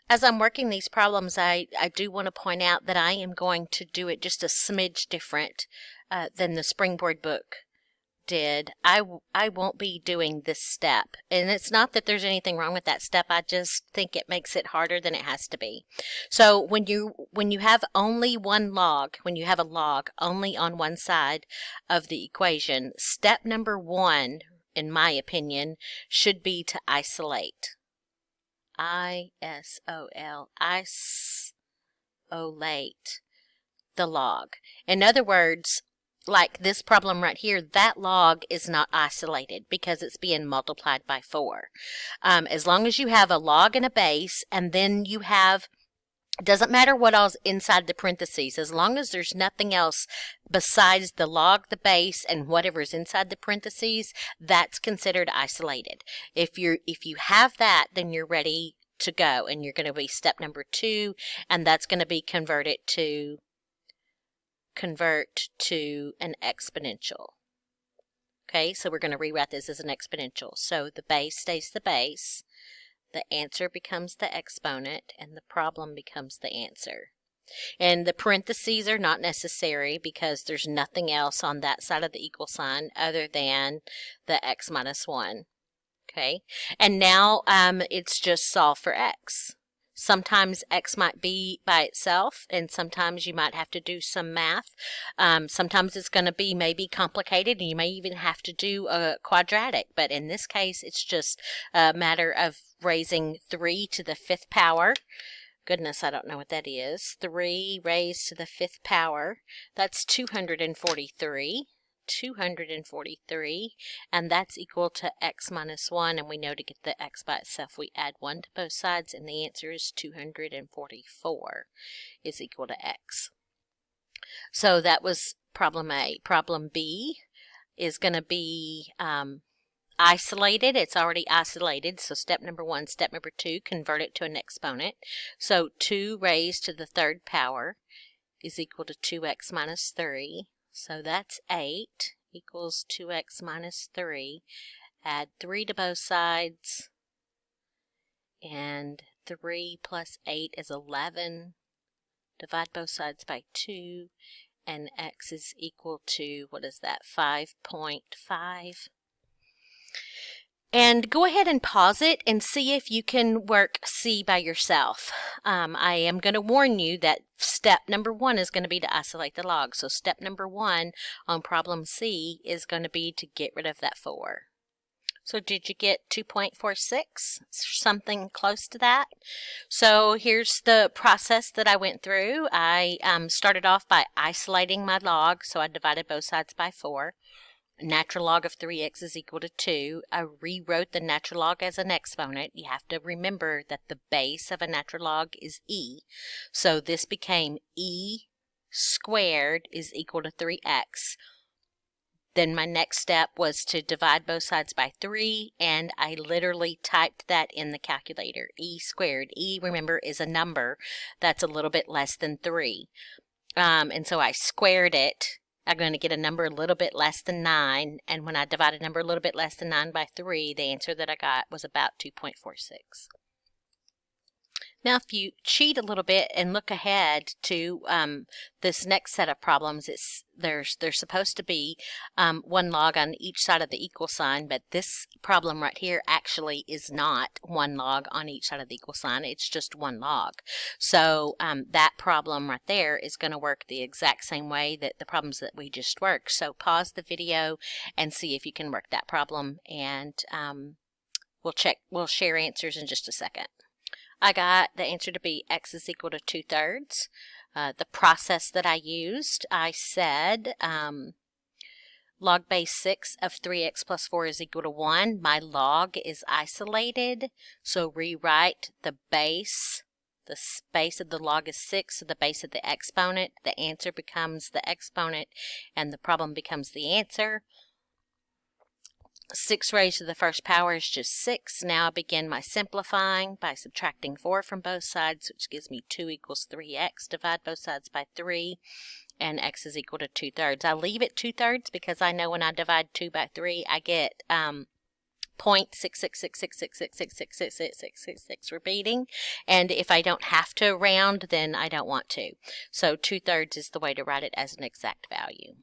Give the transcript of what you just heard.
As I'm working these problems, I do want to point out that I am going to do it just a smidge different than the Springboard book did. I won't be doing this step. And it's not that there's anything wrong with that step. I just think it makes it harder than it has to be. So when you have only one log, when you have a log only on one side of the equation, step number one, in my opinion, should be to isolate. Isolate the log. In other words, like this problem right here, that log is not isolated because it's being multiplied by 4. As long as you have a log and a base, and then you have, doesn't matter what else inside the parentheses, as long as there's nothing else besides the log, the base, and whatever's inside the parentheses, that's considered isolated. If you have that, then you're ready to go, and you're going to be step number 2, and that's going to be convert to an exponential. Okay, so we're going to rewrite this as an exponential. So the base stays the base, the answer becomes the exponent, and the problem becomes the answer. And the parentheses are not necessary because there's nothing else on that side of the equal sign other than the x minus 1. Okay, and now it's just solve for x. Sometimes x might be by itself, and sometimes you might have to do some math. Sometimes it's going to be maybe complicated, and you may even have to do a quadratic. But in this case, it's just a matter of raising 3 to the 5th power. Goodness, I don't know what that is. 3 raised to the 5th power. That's 243. 243, and that's equal to x minus 1, and we know to get the x by itself we add 1 to both sides, and the answer is 244 is equal to x. So that was problem A. Problem B is going to be isolated. It's already isolated, so step number 1. Step number 2, convert it to an exponent. So 2 raised to the 3rd power is equal to 2x minus 3. So that's 8 equals 2x minus 3. Add 3 to both sides, and 3 plus 8 is 11. Divide both sides by 2, and x is equal to, what is that, 5.5. And go ahead and pause it and see if you can work C by yourself. I am going to warn you that step number 1 is going to be to isolate the log. So step number 1 on problem C is going to be to get rid of that 4. So did you get 2.46? Something close to that? So here's the process that I went through. I started off by isolating my log, so I divided both sides by 4. Natural log of 3x is equal to 2. I rewrote the natural log as an exponent. You have to remember that the base of a natural log is e. So this became e squared is equal to 3x. Then my next step was to divide both sides by 3, and I literally typed that in the calculator. E squared. E, remember, is a number that's a little bit less than 3. And so I squared it. I'm going to get a number a little bit less than 9, and when I divide a number a little bit less than 9 by 3, the answer that I got was about 2.46. Now, if you cheat a little bit and look ahead to this next set of problems, there's supposed to be 1 log on each side of the equal sign, but this problem right here actually is not 1 log on each side of the equal sign. It's just 1 log. So that problem right there is going to work the exact same way that the problems that we just worked. So pause the video and see if you can work that problem, and we'll share answers in just a second. I got the answer to be x is equal to 2/3. The process that I used, I said log base 6 of 3x plus 4 is equal to 1. My log is isolated, so rewrite the base. The base of the log is 6, so the base of the exponent. The answer becomes the exponent, and the problem becomes the answer. 6 raised to the 1st power is just 6. Now I begin my simplifying by subtracting 4 from both sides, which gives me 2 equals 3x. Divide both sides by 3, and x is equal to 2/3. I leave it 2/3 because I know when I divide 2 by 3, I get .66666666666 repeating, and if I don't have to round, then I don't want to. So 2/3 is the way to write it as an exact value.